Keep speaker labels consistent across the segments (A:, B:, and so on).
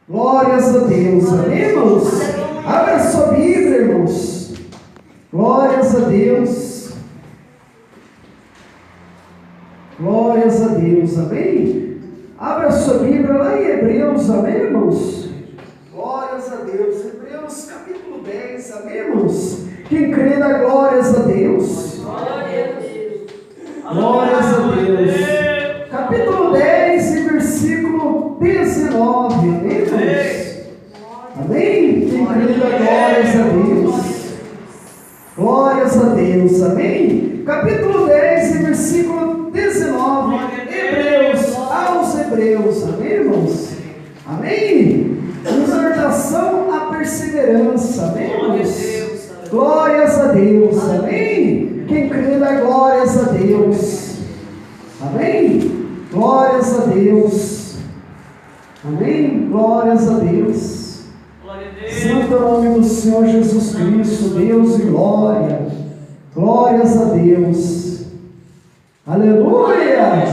A: Glórias a Deus, amém, irmãos? Abra sua Bíblia, irmãos. Glórias a Deus. Glórias a Deus, amém? Abra sua Bíblia lá em Hebreus, amém, irmãos? Glórias a Deus. Hebreus capítulo 10, amém, irmãos? Quem crê dá glórias a Deus. Glórias a Deus. Capítulo 10 e versículo 19, amém, irmãos? Amém? Quem crê dá glórias a Deus. Glórias a Deus, amém? Capítulo 10 e versículo 19, Hebreus, aos Hebreus, amém, irmãos? Amém? Exortação à perseverança, amém, irmãos? Glórias a Deus, amém? Quem crê dá glórias a Deus, amém? Glórias a Deus, amém? Glórias a Deus. Santo é o nome do Senhor Jesus Cristo, Deus e glória. Glórias a Deus. Aleluia.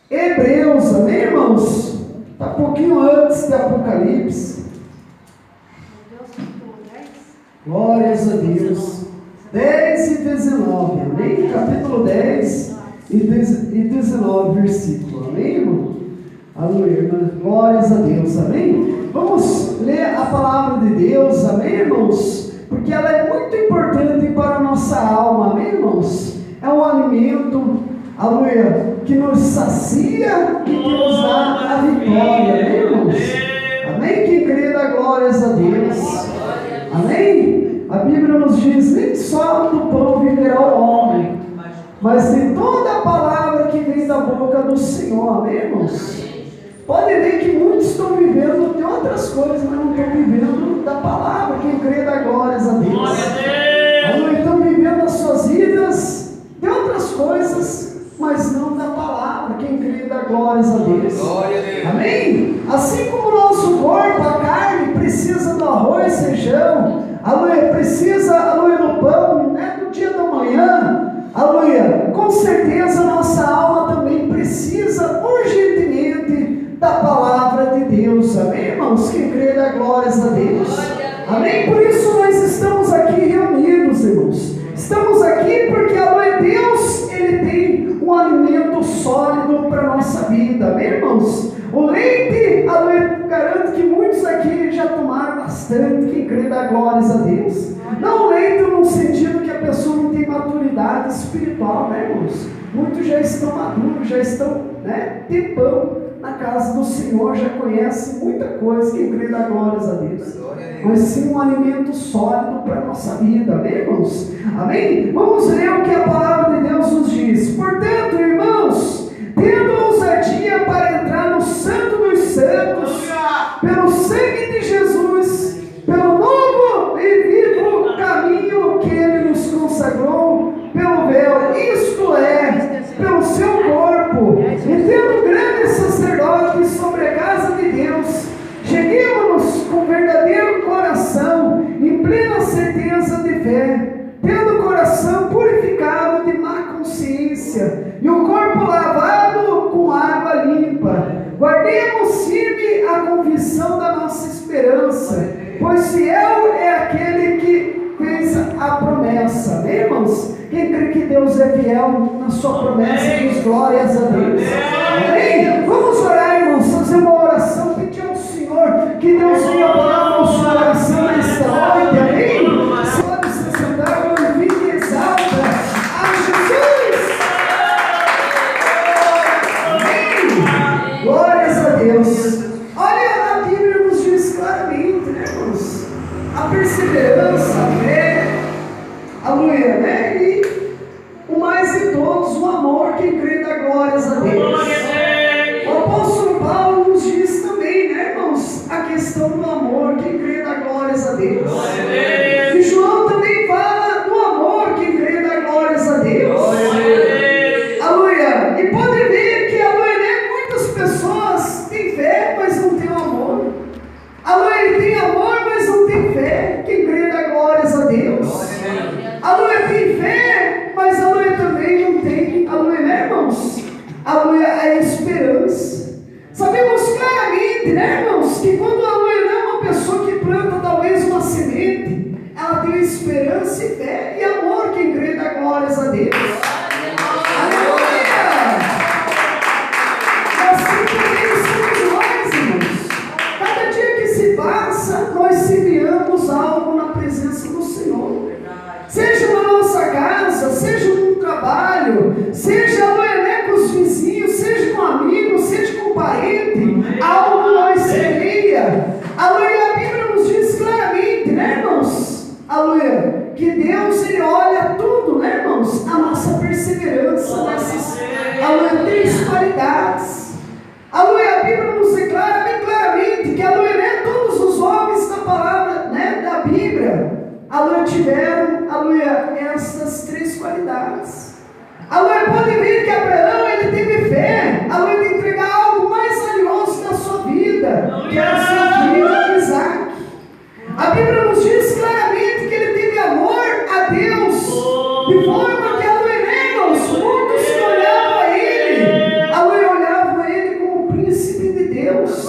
A: Hebreus, amém, irmãos? Está um pouquinho antes de Apocalipse. Glórias a Deus. 10 e 19, amém? Capítulo 10 e 19 versículo, amém, irmão? Aleluia, irmã. Glórias a Deus, amém? Vamos ler a palavra de Deus, amém, irmãos? Porque ela é muito importante para a nossa alma, amém, irmãos? É um alimento, aleluia, que nos sacia e que nos dá a vitória, amém, irmãos? Amém? Quem crê dá glórias a Deus, amém? A Bíblia nos diz: nem só do pão viverá o homem, mas de toda a palavra que vem da boca do Senhor, amém, irmãos? Pode ver que muitos estão vivendo de outras coisas, mas não estão vivendo da palavra. Quem crê dá glórias a Deus. Amém? Estão vivendo as suas vidas de outras coisas, mas não da palavra. Quem crê dá glórias a Deus. Amém? Assim como o nosso corpo, a carne, precisa do arroz, feijão, aleluia, precisa, aleluia, do pão, né, do dia da manhã, aleluia, com certeza a nossa alma também precisa urgentemente da palavra de Deus, amém, irmãos? Quem crê dá glórias a Deus, amém? Por isso nós estamos aqui reunidos, irmãos. Estamos aqui porque, aleluia, Deus, Ele tem um alimento sólido para a nossa vida, amém, irmãos? O leite, aleluia, garanto que muitos aqui já tomaram bastante. Quem crê dá glórias a Deus. Não leite no sentido que a pessoa não tem maturidade espiritual, né, irmãos? Muitos já estão maduros, já estão, né, tempão na casa do Senhor, já conhecem muita coisa. Quem crê dá glórias a Deus. Mas sim um alimento sólido para a nossa vida, amém, irmãos? Amém? Vamos ler o que a palavra de Deus nos diz. Portanto, irmãos, tendo ousadia para entrar no Santo dos Santos, pelo sangue de Jesus, pelo novo e vivo caminho que Ele nos consagrou, pelo véu, isto é, pelo seu corpo, e tendo grande sacerdote sobre a casa de Deus, cheguemos-nos com verdadeiro coração, em plena certeza de fé, tendo o coração purificado de má consciência, e o corpo lavado com água limpa. Guardemos firme a confissão da nossa esperança, pois fiel é aquele que fez a promessa, amém, irmãos? Quem crê que Deus é fiel na sua promessa, diz glórias a Deus, amém? Vamos orar, irmãos, fazer uma oração, pedir ao Senhor que Deus venha falar no seu coração nesta noite, amém? Pode se sentar, glorifique e exalta a Jesus, amém? Glórias a Deus. Olha, a Bíblia nos diz claramente, né, irmãos? A perseverança, a fé, aleluia, né? E o mais de todos, o amor. Quem crê dá glórias a Deus. O apóstolo Paulo nos diz também, né, irmãos? A questão do amor. Quem crê dá glórias a Deus. E João também fala do amor. Quem crê dá glórias a Deus. Aleluia. E pode ver que, aleluia, né? Muitas pessoas têm fé, mas não têm amor. Aleluia, tem amor, mas não tem fé. Quem crê dá glórias a Deus. Aleluia, tem fé, mas aleluia também não tem, aleluia, né, irmãos? Aleluia, a esperança. Sabemos claramente, né, irmãos? irmãos, que quando a Luana é uma pessoa que planta talvez uma semente, ela tem esperança e fé e amor. Quem crê dá glórias a Deus. Aleluia! E assim também somos nós, irmãos. Cada dia que se passa, nós semeamos algo na presença do Senhor. Seja na nossa casa, seja no trabalho, seja com os vizinhos, seja com amigos, seja com parente, algo nós semeia. Aleluia, a Bíblia nos diz claramente, né, irmãos? Aleluia, que Deus, Ele olha tudo, né, irmãos? A nossa perseverança nessas, aleluia, 3 qualidades. Aleluia, a Bíblia nos declara bem claramente que, aleluia, né, todos os homens da palavra, né, da Bíblia, aleluia, tiveram, aleluia, essas 3 qualidades. Aleluia, pode ver que Abraão, ele teve fé, aleluia, de entregar algo mais valioso da sua vida, que era o seu filho Isaac. A Bíblia nos diz claramente que ele teve amor a Deus, de forma que, aleluia, irmãos, muitos que olhavam a ele, aleluia, olhavam a ele como príncipe de Deus.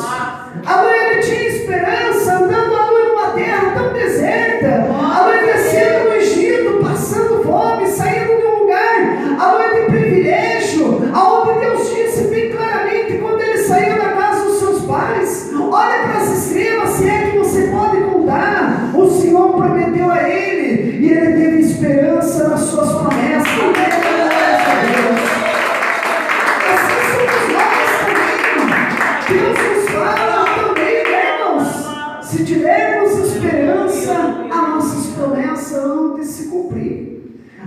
A: Aleluia, ele tinha esperança, andando, aleluia, numa terra tão deserta, aleluia, descendo no Egito, passando fome, saindo de um lugar, aleluia, de privilégio, aonde Deus disse bem claramente, quando ele saiu da casa dos seus pais: olha para as estrelas, se é que você pode contar. O Senhor prometeu a ele, e ele teve esperança nas suas promessas. Assim somos nós também. Deus nos fala também, irmãos, se tivermos esperança, as nossas promessas vão se cumprir.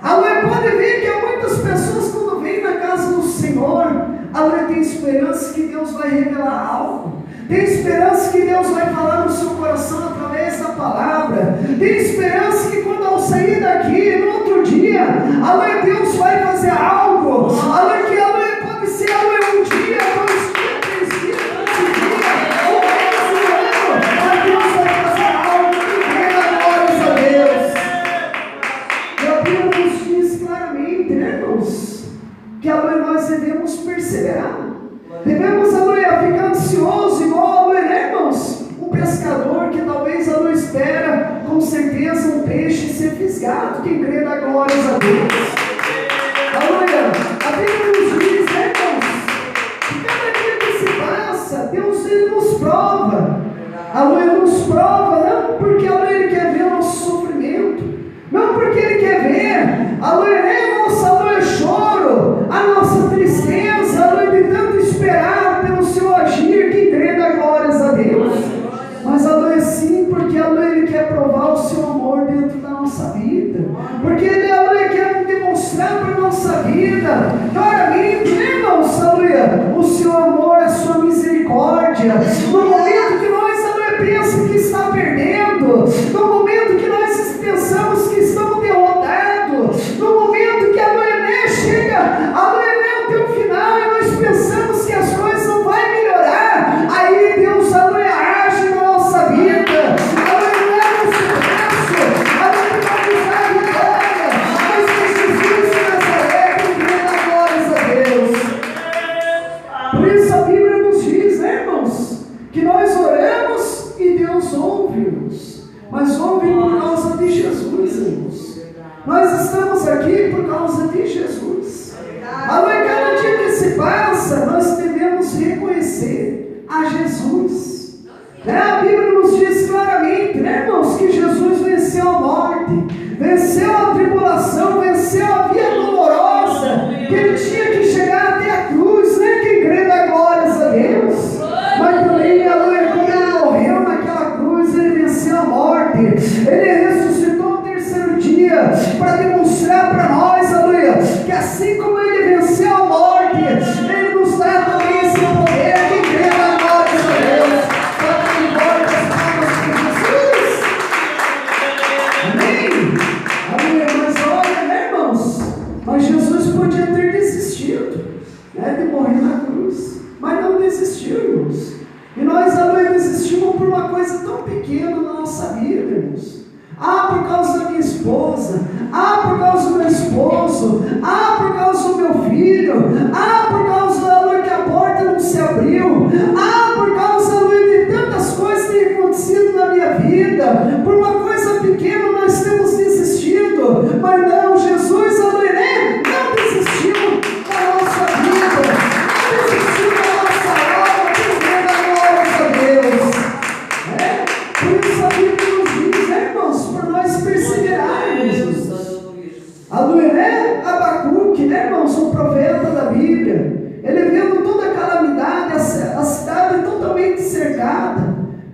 A: Aleluia, pode ver que há muitas pessoas, quando vêm na casa do Senhor, aleluia, tem esperança que Deus vai revelar algo, tem esperança que Deus vai falar no seu coração através da palavra, tem esperança que quando ao sair daqui, no outro dia, aleluia, Deus vai fazer algo, aleluia, que aleluia, pode ser, aleluia, 1 dia, 2 dias, 3 dias, 4 dias, 1 mês, 1 ano, mas Deus vai fazer algo que renda glórias a Deus. E a Bíblia nos diz claramente, né, irmãos, que aleluia, nós devemos perseverar. Devemos, aleluia, ficar ansioso, igual, aleluia, né, irmãos? Um pescador que talvez, aleluia, espera com certeza um peixe ser fisgado. Quem crê dá glórias a Deus. Aleluia, a Bíblia nos diz, né, irmãos, que cada dia que se passa, Deus, Ele nos prova. Aleluia, nos prova, não porque, aleluia, Ele quer ver o nosso sofrimento, não porque Ele quer ver, aleluia, né, aleluia, choro, a nossa tristeza, aleluia, de tanto esperar pelo seu agir. Quem crê dá glórias a Deus. Mas, aleluia, sim, porque, aleluia, Ele quer provar o seu amor dentro da nossa vida, porque Ele, aleluia, quer demonstrar para a nossa vida claramente, irmãos, aleluia, o seu amor, a sua misericórdia. No momento que nós, aleluia, pensamos que está perdendo, no momento que nós pensamos que estamos derrotados, no momento que, aleluia, né, chega, aleluia, né, o teu final, e nós pensamos que as coisas não vão melhorar, aí Deus, aleluia, age na nossa vida, aleluia, leva esse passo, aleluia, para nos dar a vitória, mas que Jesus de Nazaré, que dá glórias a Deus. Por isso a Bíblia nos diz, né, irmãos, que nós oramos e Deus ouve-nos, mas ouve por causa de Jesus, irmãos. Nós estamos aqui por causa de Jesus. Aleluia, cada dia que se passa, nós devemos reconhecer a Jesus. A Bíblia nos diz claramente, né, irmãos, que Jesus venceu a morte, venceu a tribulação, venceu a via dolorosa, que Ele tinha que chegar até a cruz, né? Quem crê dá glórias a Deus. Mas também, aleluia, quando Ele morreu naquela cruz, Ele venceu a morte, Ele ressuscitou no 3º dia, para demonstrar para nós, aleluia, que assim como Ele venceu a morte, Ele nos dá também esse poder. Quem crê dá glórias a Deus. Bota em volta as palmas de Jesus. Amém? Aleluia, mas olha, né, irmãos, mas Jesus podia ter desistido, né, de morrer na cruz, mas não desistiu, irmãos. E nós, aleluia, desistimos por uma coisa tão pequena na nossa vida, irmãos. Por causa da minha esposa, por causa do meu esposo, por causa do meu filho, por causa, aleluia, que a porta não se abriu, por causa, aleluia, de tantas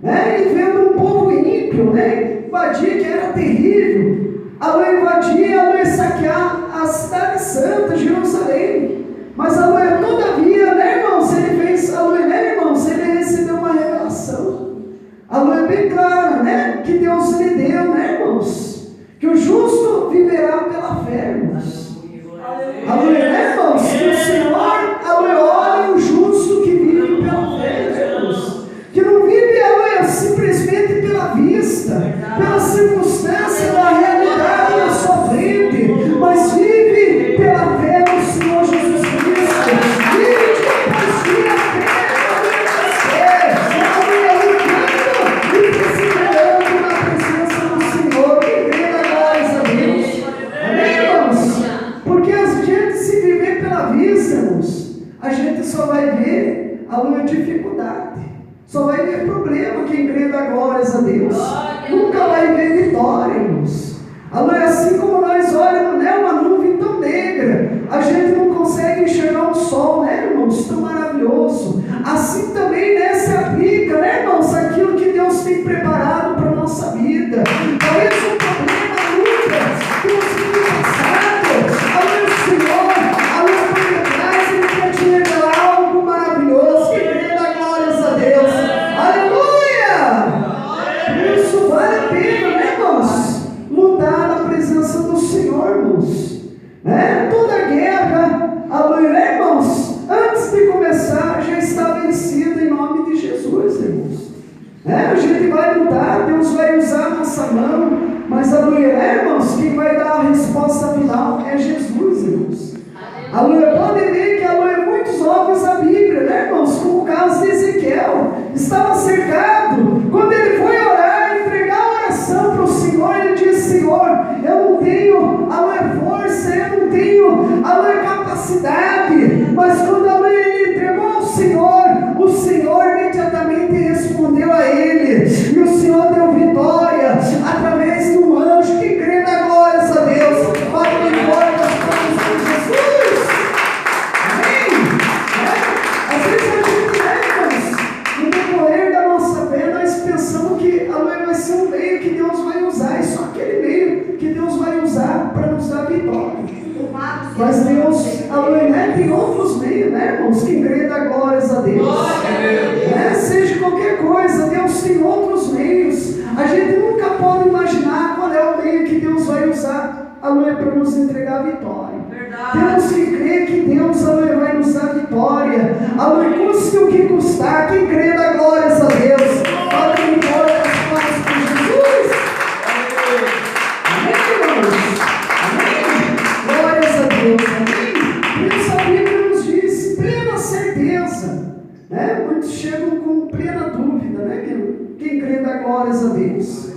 A: né? E vendo um povo ímpio, né? Invadir, que era terrível. Aleluia, invadir, aleluia, saquear a cidade santa, Jerusalém. Mas aleluia, todavia, né, irmãos? Ele fez, aleluia, né, irmãos? Ele recebeu uma revelação. Aleluia, bem clara, né? Que Deus lhe deu, né, irmãos? Que o justo viverá pela fé, irmãos. Aleluia, né, irmãos? Que o Senhor, aleluia, olha o justo que vive pela fé, né, irmãos? Que não vive, aleluia, simplesmente pela vista, pela circunstância, da realidade na sua frente, mas vive pela fé no Senhor Jesus Cristo. Vive depois de a fé, aleluia, lutando e perseverando na presença do Senhor. Que grande glória a Deus. Amém, irmãos? Porque a gente, se viver pela vista, irmãos, a gente só vai ver a dificuldade. Só vai ver problema. Quem crê dá glórias a Deus. Nunca vai ver vitória, irmãos. Aleluia, assim como nós olhamos, né, uma nuvem tão negra, a gente não consegue enxergar um sol, né, irmãos, tão maravilhoso. Assim também, né, se aplica, né, irmãos, aquilo que Deus tem preparado para a nossa vida. Talvez o problema, a luta que você tem passado, aleluia, o Senhor, aleluia, por detrás, Ele quer te revelar algo maravilhoso. Que grande glórias a Deus. Aleluia! Por isso vale a pena, né, irmãos? Lutar na presença do Senhor, irmãos. Né? Toda guerra, aleluia, né, irmãos? Antes de começar, já está vencida em nome de Jesus, irmãos. Né? A gente vai lutar, Deus vai usar a nossa mão, mas aleluia, né, irmãos? Quem vai dar a resposta final é Jesus, irmãos. Aleluia, pode ver que aleluia, muitos homens da Bíblia, né, irmãos? Como o caso de Ezequiel, estava cercado. Quando ele foi orar, entregar a oração para o Senhor, ele disse: Senhor, eu não tenho aleluia, força, eu não tenho aleluia, capacidade. Mas quando aleluia, ele entregou ao Senhor, o Senhor imediatamente respondeu a ele, e o Senhor deu vitória através de um anjo. Que crê na glória a Deus. Bate bem forte as palmas de Jesus. Amém? Às vezes a gente, né, irmãos, no decorrer da nossa fé, nós pensamos que aleluia, vai ser um meio que Deus vai usar, e só aquele meio que Deus vai usar para nos dar vitória. Mas Deus, aleluia, né, tem outros meios, né, irmãos? Quem crê dá glórias a Deus. Né? Seja qualquer coisa, Deus tem outros meios. A gente nunca pode imaginar qual é o meio que Deus vai usar, aleluia, para nos entregar a vitória. Temos que crer que Deus, aleluia, vai nos dar vitória. Aleluia, custe o que custar. Quem crê dá glórias a Deus. Aleluia, glória às paz de Jesus. Amém, irmãos? Amém? Glórias a Deus. Amém? Por isso a Bíblia nos diz plena certeza, né? Muitos chegam com plena dúvida, né? Quem crê dá glórias a Deus.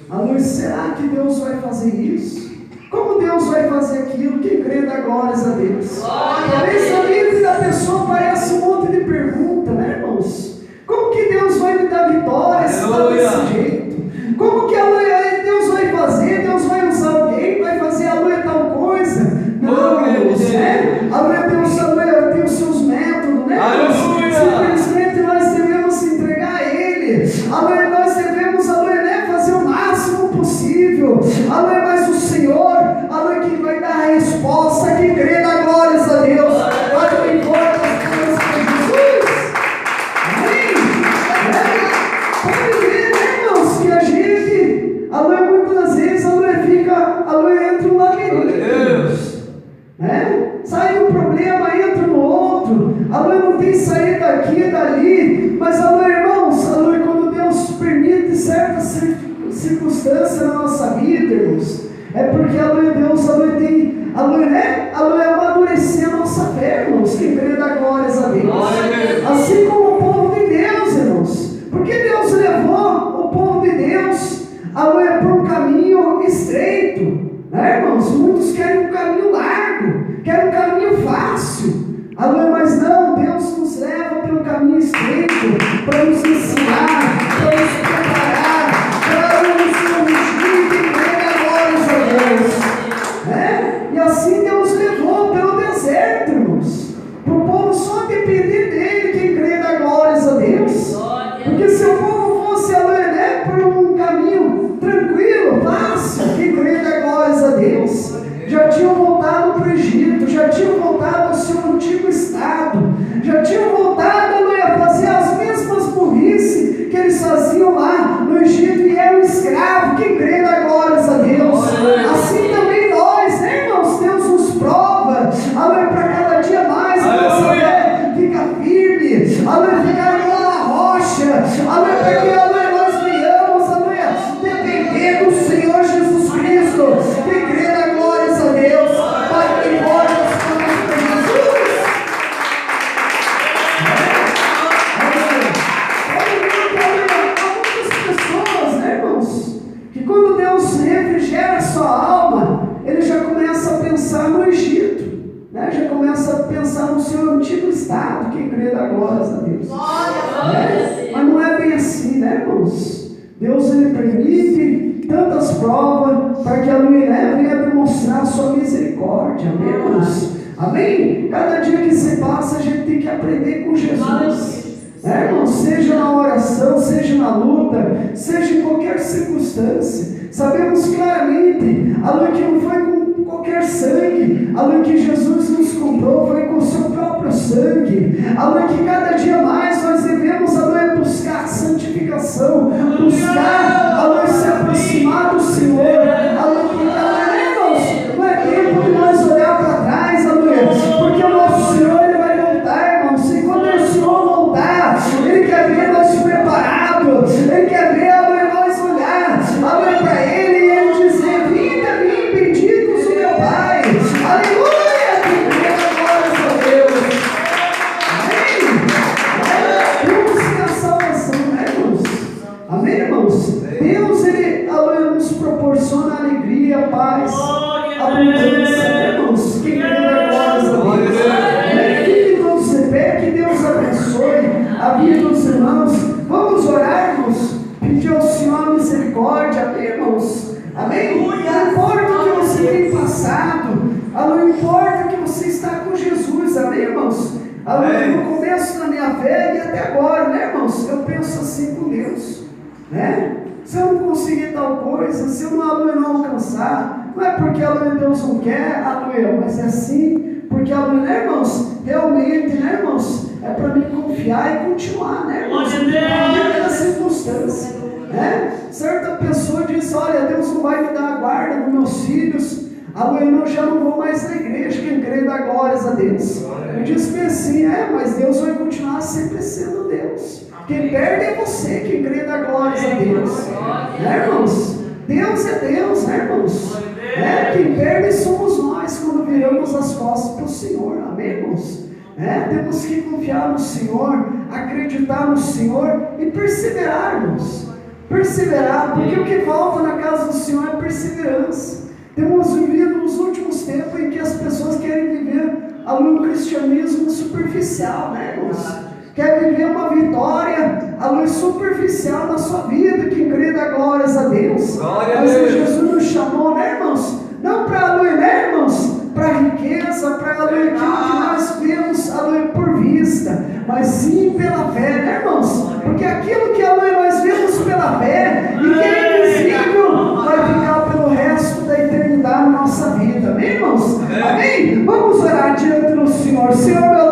A: Aleluia, será que Deus vai fazer isso? Como Deus vai fazer aquilo? Quem crê dá glórias a Deus. Talvez a mente da pessoa parece um monte de pergunta, né, irmãos? Como que Deus vai me dar vitória se está desse jeito? Como que aleluia, Deus vai fazer? Deus vai usar alguém? Vai fazer aleluia tal coisa? Não, irmãos, né? Aleluia, Deus aleluia, tem os seus métodos, né? Simplesmente nós devemos entregar a Ele. Aleluia, nós devemos aleluia, né, fazer o máximo possível. Aleluia, mas o Senhor, aleluia, que vai dar a resposta. Que crê dá glórias a Deus. Aleluia, glória às coisas de Jesus. Amém? Pode ver, né, irmãos, que a gente, aleluia, muitas vezes, aleluia, fica, aleluia, entre um labirinto. Né? Sai um problema, entra no outro. Aleluia, não tem saída daqui e dali. Mas, aleluia, irmãos, aleluia, quando Deus permite certas circunstâncias na nossa vida, irmãos, é porque, aleluia, Deus, aleluia, tem, aleluia, né? Aleluia, amadurecer a nossa fé, irmãos. Quem crê dá glórias a Deus. Assim como o povo de Deus, irmãos. Porque Deus levou o povo de Deus, aleluia, por um caminho estreito, né, irmãos? Muitos querem um caminho largo, querem um caminho fácil. Aleluia, mas não, Deus nos leva pelo caminho estreito para nos ensinar, para nos preparar, para nos corrigir. Que glórias a Deus. E assim Deus aleluia, para que, aleluia, nós venhamos, aleluia, depender do Senhor Jesus Cristo. Quem crê na glória a Deus, Pai, que glória as coisas para Jesus. Há muitas pessoas, né, irmãos, que quando Deus refrigera a sua alma, ele já começa a pensar no Egito. Já começa a pensar no seu antigo estado, quem crê da glória a Deus. Mas não é bem assim, né, irmãos? Deus, ele permite tantas provas para que a luz venha demonstrar a sua misericórdia, amém, irmãos? Amém? Cada dia que se passa, a gente tem que aprender com Jesus. Irmãos, seja na oração, seja na luta, seja em qualquer circunstância, sabemos claramente, a luz que não foi com qualquer sangue, a luz que Jesus nos comprou foi com o seu próprio sangue, a luz que cada dia mais nós devemos, a luz, buscar santificação, buscar, a luz, se aproximar do Senhor, a luz que irmãos, não é tempo de nós olhar para trás, a luz, porque o nosso Senhor, ele vai voltar, irmãos, e quando o Senhor voltar, ele quer ver nós preparados, ele quer ver, a luz, nós olhar, a luz, para ele, e ele dizer: vinde a mim, benditos o meu Pai, aleluia, que glória a Deus, amém. Temos a salvação, né, irmãos? Amém, irmãos? Deus, ele, aleluia, nos proporciona alegria, paz, abundância, né, irmãos? Quem crê na glória a Deus, fiquem todos de pé, que Deus abençoe a vida dos irmãos. Vamos orar, irmãos, pedir ao Senhor misericórdia, amém, irmãos? Amém? Não importa o que você tem passado, não importa que você está com Jesus, amém, irmãos? No começo da minha fé e até agora, né, irmãos? Eu penso assim com Deus, né? Se eu não conseguir tal coisa, se eu não alcançar, não é porque Deus não quer, mas é assim, porque né, irmãos? Realmente, né, irmãos? É para mim confiar e continuar, né, irmãos? Naquela circunstância, né? Certa pessoa diz: olha, Deus não vai me dar a guarda dos meus filhos, eu já não vou mais na igreja. Quem crê dá glórias a Deus. Eu disse assim: mas Deus vai continuar sempre sendo Deus. Quem perde é você, quem crê dá glórias a Deus, né, irmãos? Deus é Deus, né, irmãos? Quem perde somos nós quando viramos as costas para o Senhor, amém, irmãos? Temos que confiar no Senhor, acreditar no Senhor e perseverar, irmãos. Perseverar, porque o que falta na casa do Senhor é perseverança. Temos vivido nos últimos tempos em que as pessoas querem viver um cristianismo superficial, né, irmãos? Quer viver uma vitória, superficial na sua vida. Quem crê dá glórias a Deus. Mas Jesus nos chamou, né, irmãos? Não para né, irmãos? Para riqueza, para aquilo que nós vemos por vista, mas sim pela